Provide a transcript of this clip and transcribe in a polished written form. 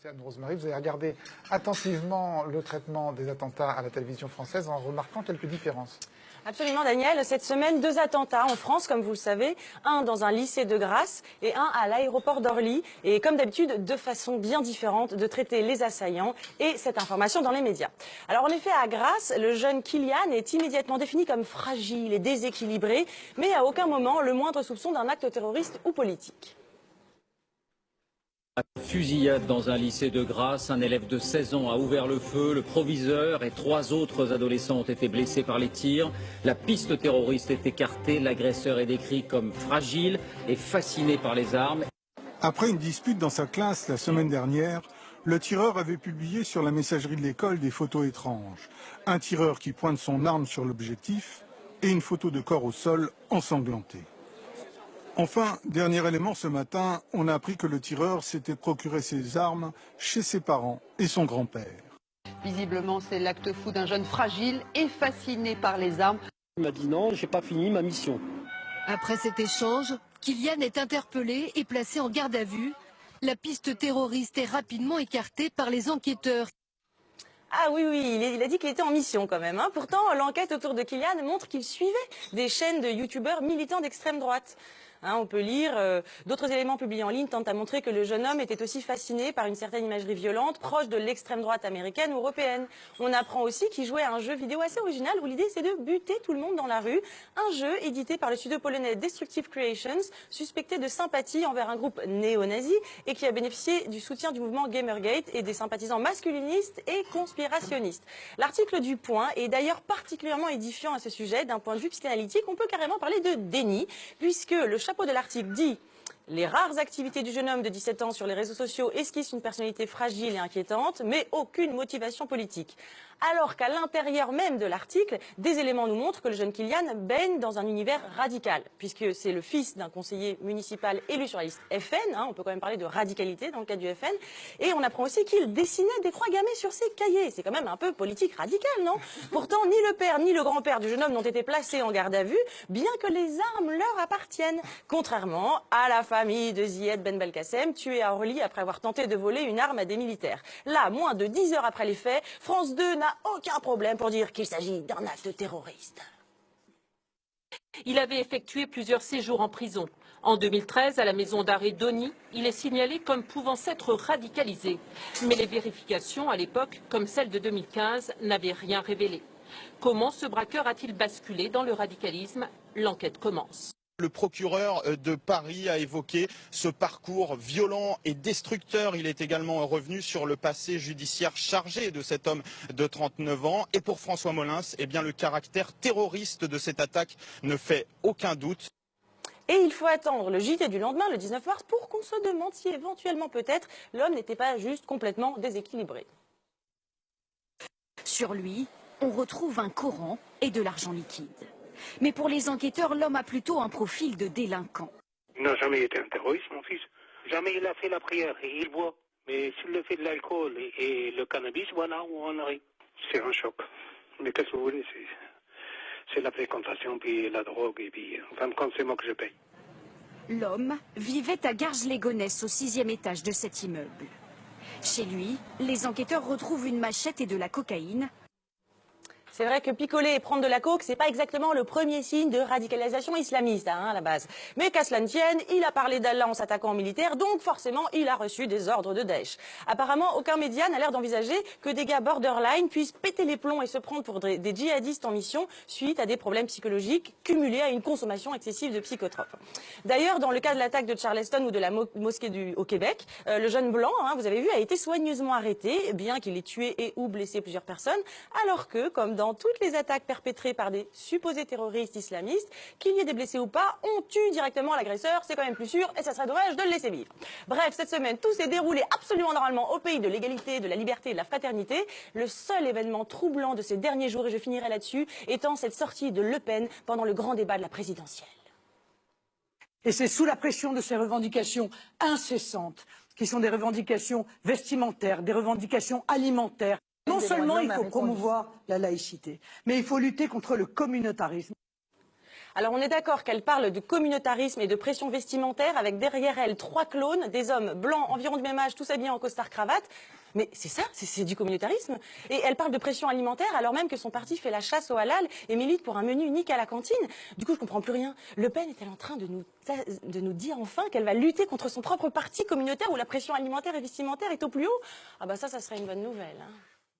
Merci Anne-Rosemary. Vous avez regardé attentivement le traitement des attentats à la télévision française en remarquant quelques différences. Absolument Daniel, cette semaine 2 attentats en France comme vous le savez, un dans un lycée de Grasse et un à l'aéroport d'Orly et comme d'habitude 2 façons bien différentes de traiter les assaillants et cette information dans les médias. Alors en effet à Grasse, le jeune Kylian est immédiatement défini comme fragile et déséquilibré mais à aucun moment le moindre soupçon d'un acte terroriste ou politique. Fusillade dans un lycée de Grasse, un élève de 16 ans a ouvert le feu, le proviseur et 3 autres adolescents ont été blessés par les tirs. La piste terroriste est écartée, l'agresseur est décrit comme fragile et fasciné par les armes. Après une dispute dans sa classe la semaine dernière, le tireur avait publié sur la messagerie de l'école des photos étranges. Un tireur qui pointe son arme sur l'objectif et une photo de corps au sol ensanglanté. Enfin, dernier élément ce matin, on a appris que le tireur s'était procuré ses armes chez ses parents et son grand-père. Visiblement, c'est l'acte fou d'un jeune fragile et fasciné par les armes. Il m'a dit non, j'ai pas fini ma mission. Après cet échange, Kylian est interpellé et placé en garde à vue. La piste terroriste est rapidement écartée par les enquêteurs. Ah oui, il a dit qu'il était en mission quand même. Pourtant, l'enquête autour de Kylian montre qu'il suivait des chaînes de youtubeurs militants d'extrême droite. On peut lire, d'autres éléments publiés en ligne tentent à montrer que le jeune homme était aussi fasciné par une certaine imagerie violente, proche de l'extrême droite américaine ou européenne. On apprend aussi qu'il jouait à un jeu vidéo assez original où l'idée c'est de buter tout le monde dans la rue. Un jeu édité par le studio polonais Destructive Creations, suspecté de sympathie envers un groupe néo-nazi et qui a bénéficié du soutien du mouvement Gamergate et des sympathisants masculinistes et conspirationnistes. L'article du Point est d'ailleurs particulièrement édifiant à ce sujet. D'un point de vue psychanalytique, on peut carrément parler de déni, puisque le chapeau de l'article dit « Les rares activités du jeune homme de 17 ans sur les réseaux sociaux esquissent une personnalité fragile et inquiétante, mais aucune motivation politique. » Alors qu'à l'intérieur même de l'article, des éléments nous montrent que le jeune Kylian baigne dans un univers radical, puisque c'est le fils d'un conseiller municipal élu sur la liste FN, on peut quand même parler de radicalité dans le cas du FN, et on apprend aussi qu'il dessinait des croix gammées sur ses cahiers. C'est quand même un peu politique radical, non? Pourtant, ni le père ni le grand-père du jeune homme n'ont été placés en garde à vue, bien que les armes leur appartiennent, contrairement à la famille de Zied Ben Belkacem, tué à Orly après avoir tenté de voler une arme à des militaires. Là, moins de 10 heures après les faits, France 2 n'a aucun problème pour dire qu'il s'agit d'un acte terroriste. Il avait effectué plusieurs séjours en prison. En 2013, à la maison d'arrêt d'Ony, il est signalé comme pouvant s'être radicalisé. Mais les vérifications à l'époque, comme celle de 2015, n'avaient rien révélé. Comment ce braqueur a-t-il basculé dans le radicalisme? L'enquête commence. Le procureur de Paris a évoqué ce parcours violent et destructeur. Il est également revenu sur le passé judiciaire chargé de cet homme de 39 ans. Et pour François Molins, eh bien, le caractère terroriste de cette attaque ne fait aucun doute. Et il faut attendre le JT du lendemain, le 19 mars, pour qu'on se demande si éventuellement peut-être l'homme n'était pas juste complètement déséquilibré. Sur lui, on retrouve un Coran et de l'argent liquide. Mais pour les enquêteurs, l'homme a plutôt un profil de délinquant. Il n'a jamais été un terroriste, mon fils. Jamais il a fait la prière et il boit. Mais s'il le fait de l'alcool et le cannabis, voilà où on arrive. C'est un choc. Mais qu'est-ce que vous voulez, c'est la fréquentation, puis la drogue, et puis en fin de compte, c'est moi que je paye. L'homme vivait à Garges-les-Gonesse, au 6e étage de cet immeuble. Chez lui, les enquêteurs retrouvent une machette et de la cocaïne. C'est vrai que picoler et prendre de la coke, c'est pas exactement le premier signe de radicalisation islamiste, à la base. Mais qu'à cela ne tienne, il a parlé d'Allah en s'attaquant aux militaires, donc forcément, il a reçu des ordres de Daesh. Apparemment, aucun média n'a l'air d'envisager que des gars borderline puissent péter les plombs et se prendre pour des djihadistes en mission suite à des problèmes psychologiques cumulés à une consommation excessive de psychotropes. D'ailleurs, dans le cas de l'attaque de Charleston ou de la mosquée au Québec, le jeune blanc, vous avez vu, a été soigneusement arrêté, bien qu'il ait tué et ou blessé plusieurs personnes, alors que, comme dans toutes les attaques perpétrées par des supposés terroristes islamistes, qu'il y ait des blessés ou pas, on tue directement l'agresseur, c'est quand même plus sûr et ça serait dommage de le laisser vivre. Bref, cette semaine, tout s'est déroulé absolument normalement au pays de l'égalité, de la liberté et de la fraternité. Le seul événement troublant de ces derniers jours, et je finirai là-dessus, étant cette sortie de Le Pen pendant le grand débat de la présidentielle. Et c'est sous la pression de ces revendications incessantes, qui sont des revendications vestimentaires, des revendications alimentaires. Non seulement il faut promouvoir la laïcité, mais il faut lutter contre le communautarisme. Alors on est d'accord qu'elle parle de communautarisme et de pression vestimentaire avec derrière elle 3 clones, des hommes blancs environ du même âge, tous habillés en costard-cravate. Mais c'est ça, c'est du communautarisme. Et elle parle de pression alimentaire alors même que son parti fait la chasse au halal et milite pour un menu unique à la cantine. Du coup, je comprends plus rien. Le Pen est-elle en train de nous dire enfin qu'elle va lutter contre son propre parti communautaire où la pression alimentaire et vestimentaire est au plus haut? Ah bah ça serait une bonne nouvelle. Hein.